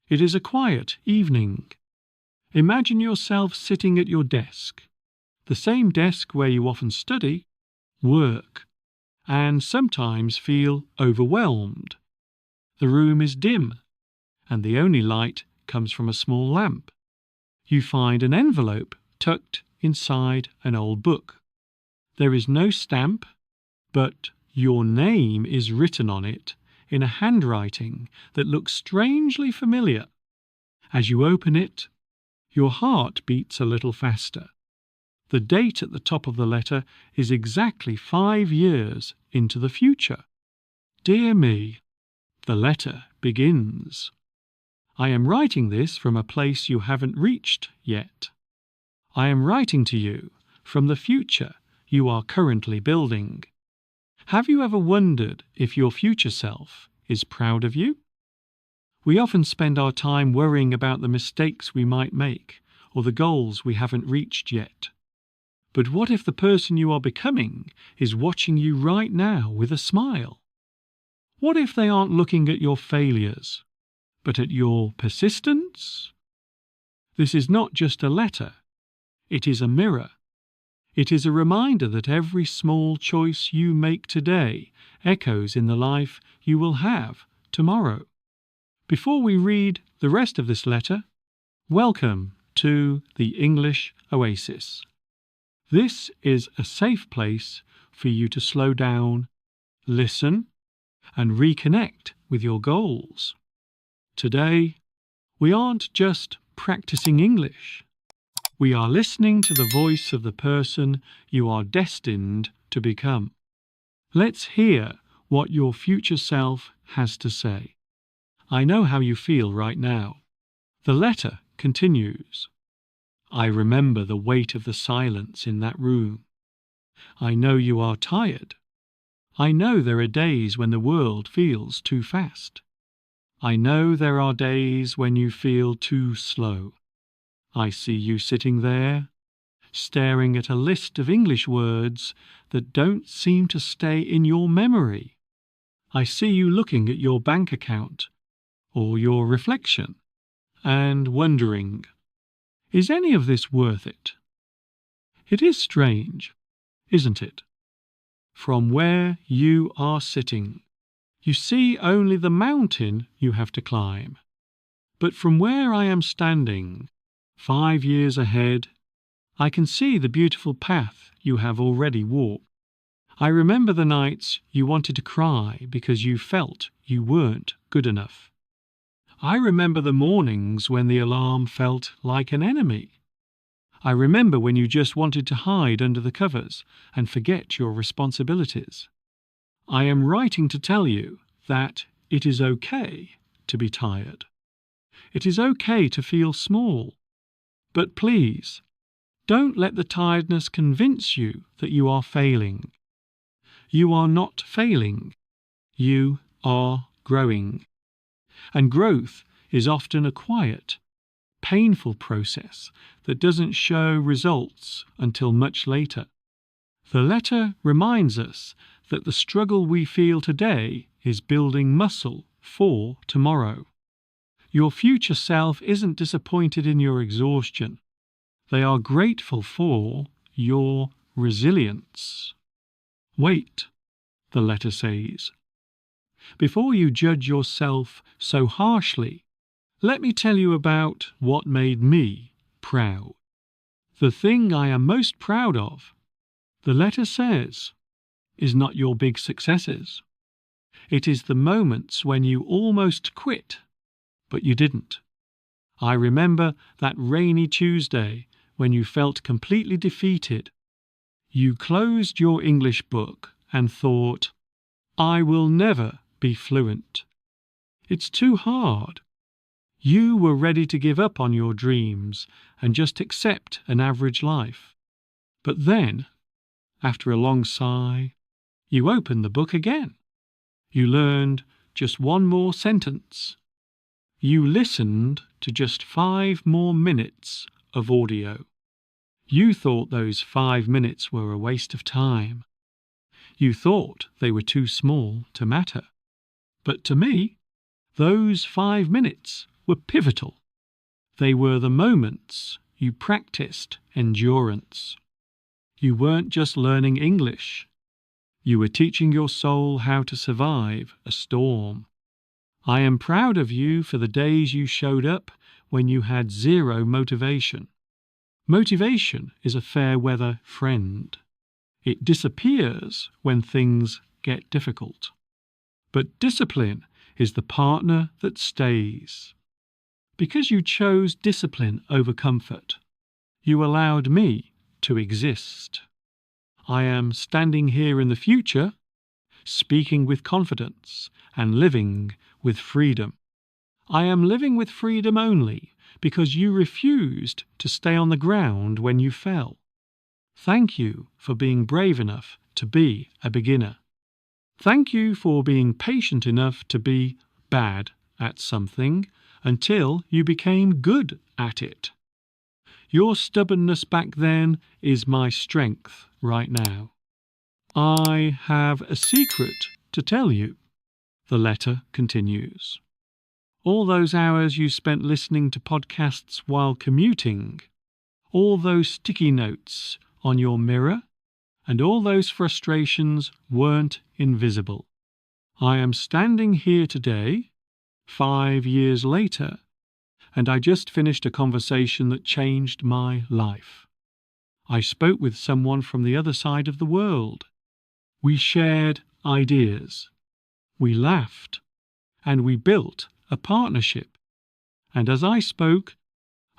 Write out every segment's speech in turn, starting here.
It is a quiet evening. Imagine yourself sitting at your desk, the same desk where you often study, work, and sometimes feel overwhelmed. The room is dim, and the only light comes from a small lamp. You find an envelope tucked inside an old book. There is no stamp, but your name is written on it in a handwriting that looks strangely familiar. As you open it, your heart beats a little faster. The date at the top of the letter is exactly 5 years into the future. Dear me, the letter begins. I am writing this from a place you haven't reached yet. I am writing to you from the future you are currently building. Have you ever wondered if your future self is proud of you? We often spend our time worrying about the mistakes we might make or the goals we haven't reached yet. But what if the person you are becoming is watching you right now with a smile? What if they aren't looking at your failures, but at your persistence? This is not just a letter. It is a mirror. It is a reminder that every small choice you make today echoes in the life you will have tomorrow. Before we read the rest of this letter, welcome to the English Oasis. This is a safe place for you to slow down, listen, and reconnect with your goals. Today, we aren't just practicing English. We are listening to the voice of the person you are destined to become. Let's hear what your future self has to say. I know how you feel right now. The letter continues. I remember the weight of the silence in that room. I know you are tired. I know there are days when the world feels too fast. I know there are days when you feel too slow. I see you sitting there, staring at a list of English words that don't seem to stay in your memory. I see you looking at your bank account or your reflection and wondering, is any of this worth it? It is strange, isn't it? From where you are sitting, you see only the mountain you have to climb. But from where I am standing, 5 years ahead, I can see the beautiful path you have already walked. I remember the nights you wanted to cry because you felt you weren't good enough. I remember the mornings when the alarm felt like an enemy. I remember when you just wanted to hide under the covers and forget your responsibilities. I am writing to tell you that it is okay to be tired. It is okay to feel small. But please, don't let the tiredness convince you that you are failing. You are not failing. You are growing. And growth is often a quiet, painful process that doesn't show results until much later. The letter reminds us that the struggle we feel today is building muscle for tomorrow. Your future self isn't disappointed in your exhaustion. They are grateful for your resilience. Wait, the letter says. Before you judge yourself so harshly, let me tell you about what made me proud. The thing I am most proud of, the letter says, is not your big successes. It is the moments when you almost quit, but you didn't. I remember that rainy Tuesday when you felt completely defeated. You closed your English book and thought, I will never be fluent. It's too hard. You were ready to give up on your dreams and just accept an average life. But then, after a long sigh, you opened the book again. You learned just one more sentence. You listened to just 5 more minutes of audio. You thought those 5 minutes were a waste of time. You thought they were too small to matter. But to me, those 5 minutes were pivotal. They were the moments you practiced endurance. You weren't just learning English. You were teaching your soul how to survive a storm. I am proud of you for the days you showed up when you had zero motivation. Motivation is a fair weather friend. It disappears when things get difficult. But discipline is the partner that stays. Because you chose discipline over comfort, you allowed me to exist. I am standing here in the future, speaking with confidence and living with freedom. I am living with freedom only because you refused to stay on the ground when you fell. Thank you for being brave enough to be a beginner. Thank you for being patient enough to be bad at something until you became good at it. Your stubbornness back then is my strength right now. I have a secret to tell you. The letter continues. All those hours you spent listening to podcasts while commuting, all those sticky notes on your mirror, and all those frustrations weren't invisible. I am standing here today, 5 years later, and I just finished a conversation that changed my life. I spoke with someone from the other side of the world. We shared ideas. We laughed, and we built a partnership. And as I spoke,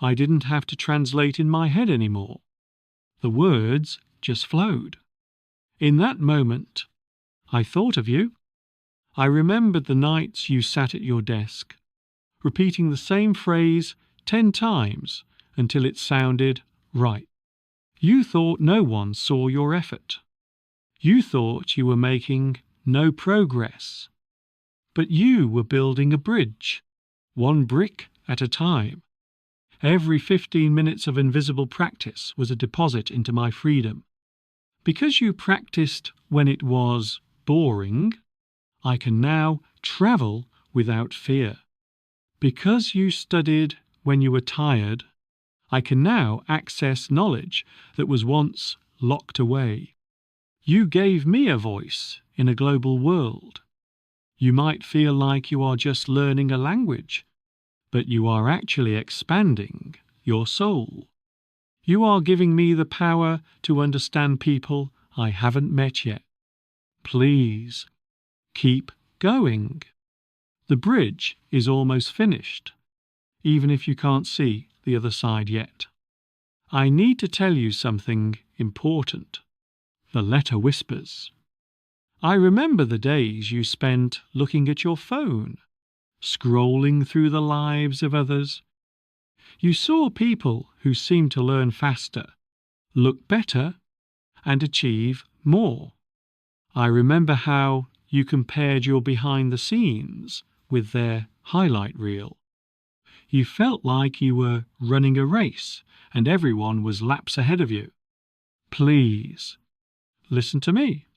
I didn't have to translate in my head anymore. The words just flowed. In that moment, I thought of you. I remembered the nights you sat at your desk, repeating the same phrase 10 times until it sounded right. You thought no one saw your effort. You thought you were making no progress. But you were building a bridge, one brick at a time. Every 15 minutes of invisible practice was a deposit into my freedom. Because you practiced when it was boring, I can now travel without fear. Because you studied when you were tired, I can now access knowledge that was once locked away. You gave me a voice in a global world. You might feel like you are just learning a language, but you are actually expanding your soul. You are giving me the power to understand people I haven't met yet. Please, keep going. The bridge is almost finished, even if you can't see the other side yet. I need to tell you something important. The letter whispers. I remember the days you spent looking at your phone, scrolling through the lives of others. You saw people who seemed to learn faster, look better, and achieve more. I remember how you compared your behind the scenes with their highlight reel. You felt like you were running a race and everyone was laps ahead of you. Please, listen to me.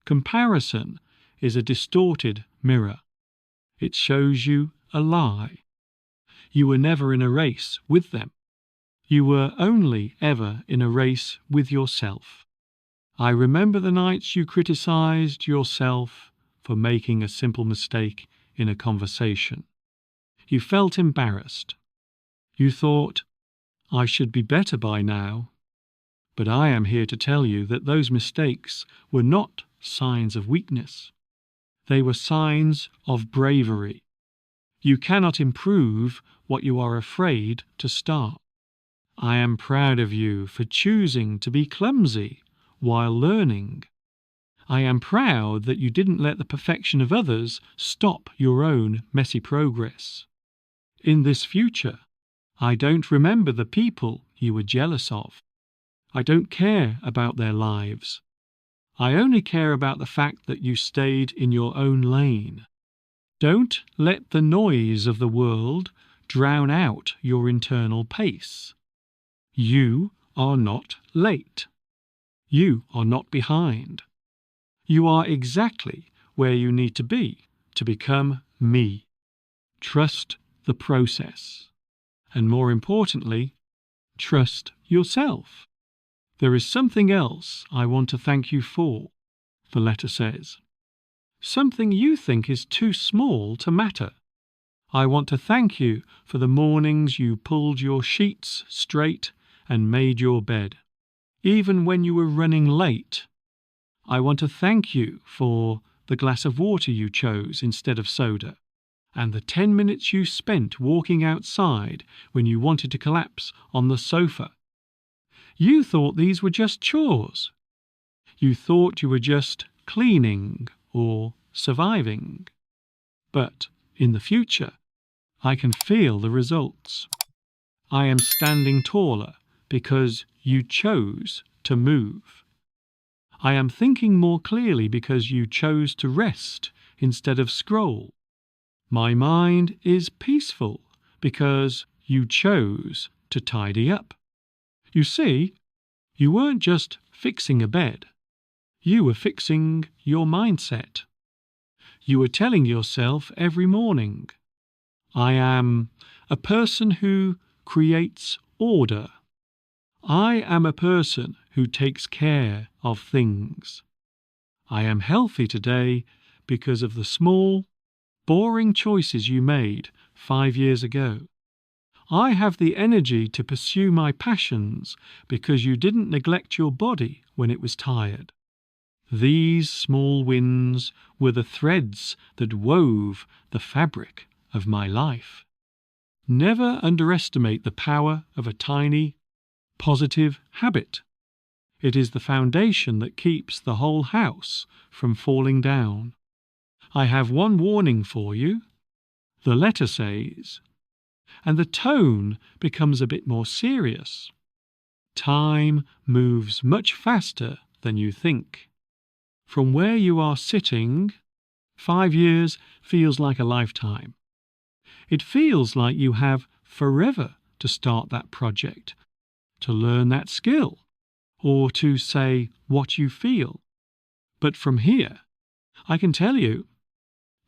Comparison is a distorted mirror. It shows you a lie. You were never in a race with them. You were only ever in a race with yourself. I remember the nights you criticized yourself for making a simple mistake in a conversation. You felt embarrassed. You thought, I should be better by now. But I am here to tell you that those mistakes were not signs of weakness. They were signs of bravery. You cannot improve what you are afraid to start. I am proud of you for choosing to be clumsy while learning. I am proud that you didn't let the perfection of others stop your own messy progress. In this future, I don't remember the people you were jealous of. I don't care about their lives. I only care about the fact that you stayed in your own lane. Don't let the noise of the world drown out your internal pace. You are not late. You are not behind. You are exactly where you need to be to become me. Trust the process. And more importantly, trust yourself. There is something else I want to thank you for, the letter says. Something you think is too small to matter. I want to thank you for the mornings you pulled your sheets straight and made your bed, even when you were running late. I want to thank you for the glass of water you chose instead of soda, and the 10 minutes you spent walking outside when you wanted to collapse on the sofa. You thought these were just chores. You thought you were just cleaning or surviving. But in the future, I can feel the results. I am standing taller because you chose to move. I am thinking more clearly because you chose to rest instead of scroll. My mind is peaceful because you chose to tidy up. You see, you weren't just fixing a bed. You were fixing your mindset. You were telling yourself every morning, I am a person who creates order. I am a person who takes care of things. I am healthy today because of the small, boring choices you made 5 years ago. I have the energy to pursue my passions because you didn't neglect your body when it was tired. These small wins were the threads that wove the fabric of my life. Never underestimate the power of a tiny, positive habit. It is the foundation that keeps the whole house from falling down. I have one warning for you. The letter says, and the tone becomes a bit more serious. Time moves much faster than you think. From where you are sitting, 5 years feels like a lifetime. It feels like you have forever to start that project, to learn that skill, or to say what you feel. But from here, I can tell you,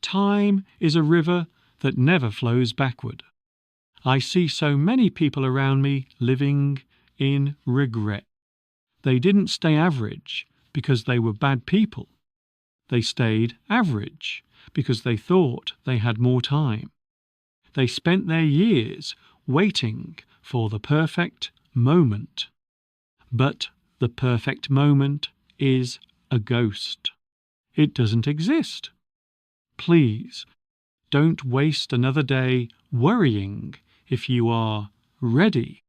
time is a river that never flows backward. I see so many people around me living in regret. They didn't stay average because they were bad people. They stayed average because they thought they had more time. They spent their years waiting for the perfect moment. But the perfect moment is a ghost. It doesn't exist. Please, don't waste another day worrying if you are ready.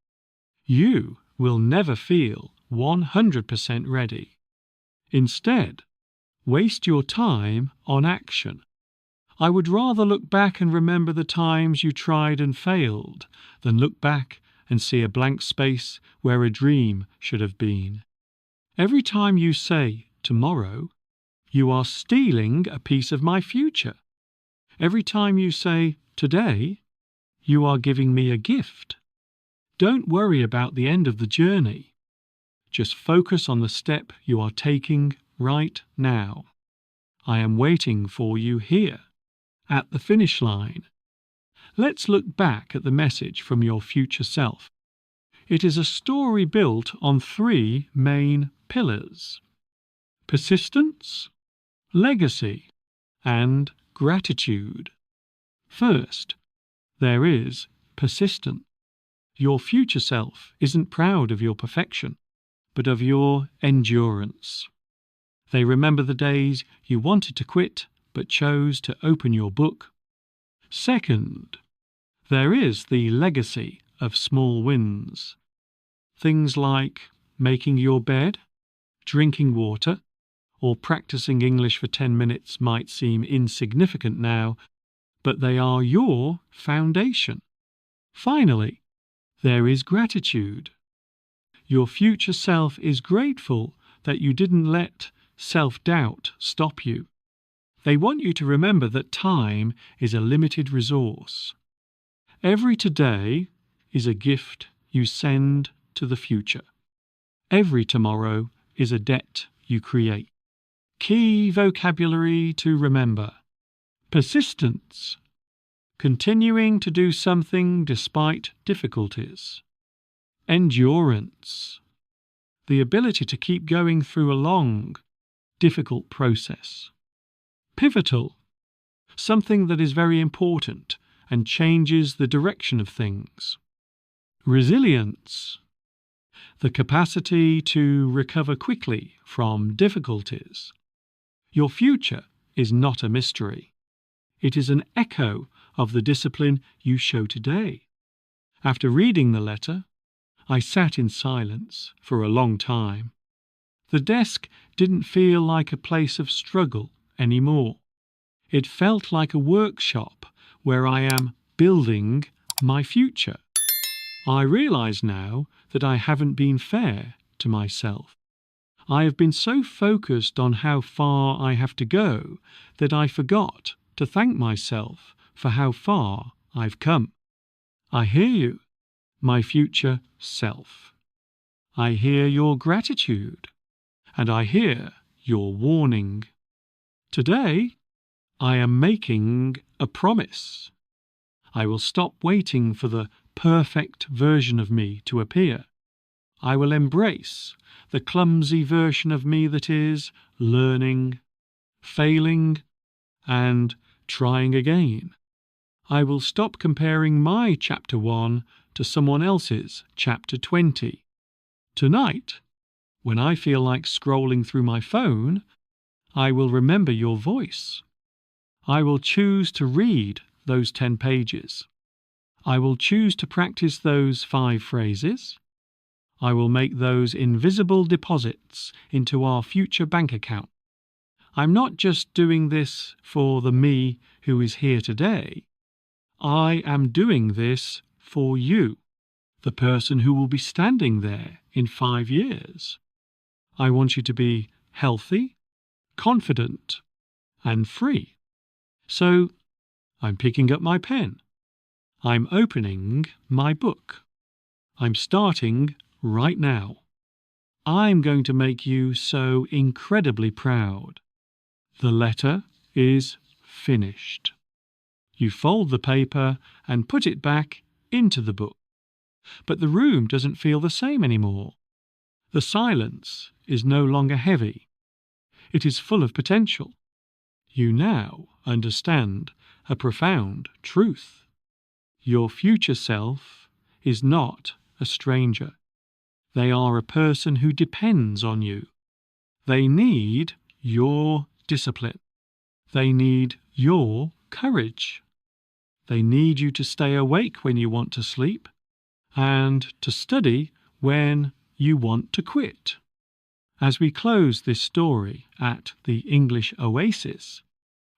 You will never feel 100% ready. Instead, waste your time on action. I would rather look back and remember the times you tried and failed than look back and see a blank space where a dream should have been. Every time you say tomorrow, you are stealing a piece of my future. Every time you say today, you are giving me a gift. Don't worry about the end of the journey. Just focus on the step you are taking right now. I am waiting for you here, at the finish line. Let's look back at the message from your future self. It is a story built on 3 main pillars: persistence, legacy, and gratitude. First, there is persistence. Your future self isn't proud of your perfection, but of your endurance. They remember the days you wanted to quit but chose to open your book. Second, there is the legacy of small wins. Things like making your bed, drinking water, or practicing English for 10 minutes might seem insignificant now, but they are your foundation. Finally, there is gratitude. Your future self is grateful that you didn't let self-doubt stop you. They want you to remember that time is a limited resource. Every today is a gift you send to the future. Every tomorrow is a debt you create. Key vocabulary to remember: persistence, continuing to do something despite difficulties. Endurance, the ability to keep going through a long, difficult process. Pivotal, something that is very important and changes the direction of things. Resilience, the capacity to recover quickly from difficulties. Your future is not a mystery. It is an echo of the discipline you show today. After reading the letter, I sat in silence for a long time. The desk didn't feel like a place of struggle anymore. It felt like a workshop where I am building my future. I realize now that I haven't been fair to myself. I have been so focused on how far I have to go that I forgot to thank myself for how far I've come. I hear you, my future self. I hear your gratitude, and I hear your warning. Today, I am making a promise. I will stop waiting for the perfect version of me to appear. I will embrace the clumsy version of me that is learning, failing, and trying again. I will stop comparing my chapter 1 to someone else's chapter 20. Tonight, when I feel like scrolling through my phone, I will remember your voice. I will choose to read those 10 pages. I will choose to practice those 5 phrases. I will make those invisible deposits into our future bank account. I'm not just doing this for the me who is here today. I am doing this for you, the person who will be standing there in 5 years. I want you to be healthy, confident, and free. So, I'm picking up my pen. I'm opening my book. I'm starting right now. I'm going to make you so incredibly proud. The letter is finished. You fold the paper and put it back into the book. But the room doesn't feel the same anymore. The silence is no longer heavy. It is full of potential. You now understand a profound truth. Your future self is not a stranger. They are a person who depends on you. They need your discipline. They need your courage. They need you to stay awake when you want to sleep and to study when you want to quit. As we close this story at the English Oasis,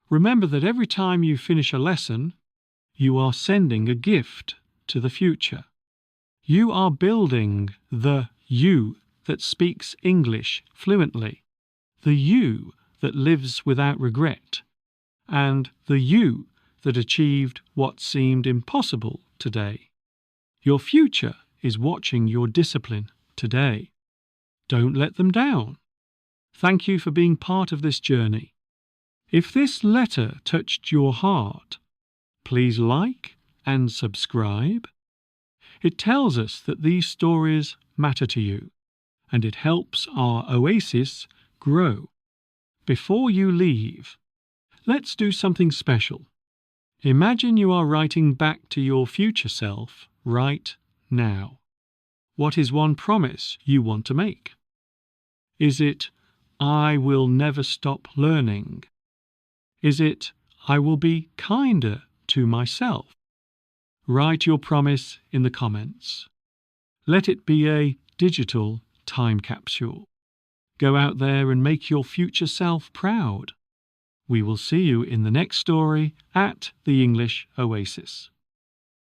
remember that every time you finish a lesson, you are sending a gift to the future. You are building the you that speaks English fluently, the you that lives without regret, and the you that achieved what seemed impossible today. Your future is watching your discipline today. Don't let them down. Thank you for being part of this journey. If this letter touched your heart, please like and subscribe. It tells us that these stories matter to you, and it helps our oasis grow. Before you leave, let's do something special. Imagine you are writing back to your future self right now. What is one promise you want to make? Is it, I will never stop learning? Is it, I will be kinder to myself? Write your promise in the comments. Let it be a digital time capsule. Go out there and make your future self proud. We will see you in the next story at the English Oasis.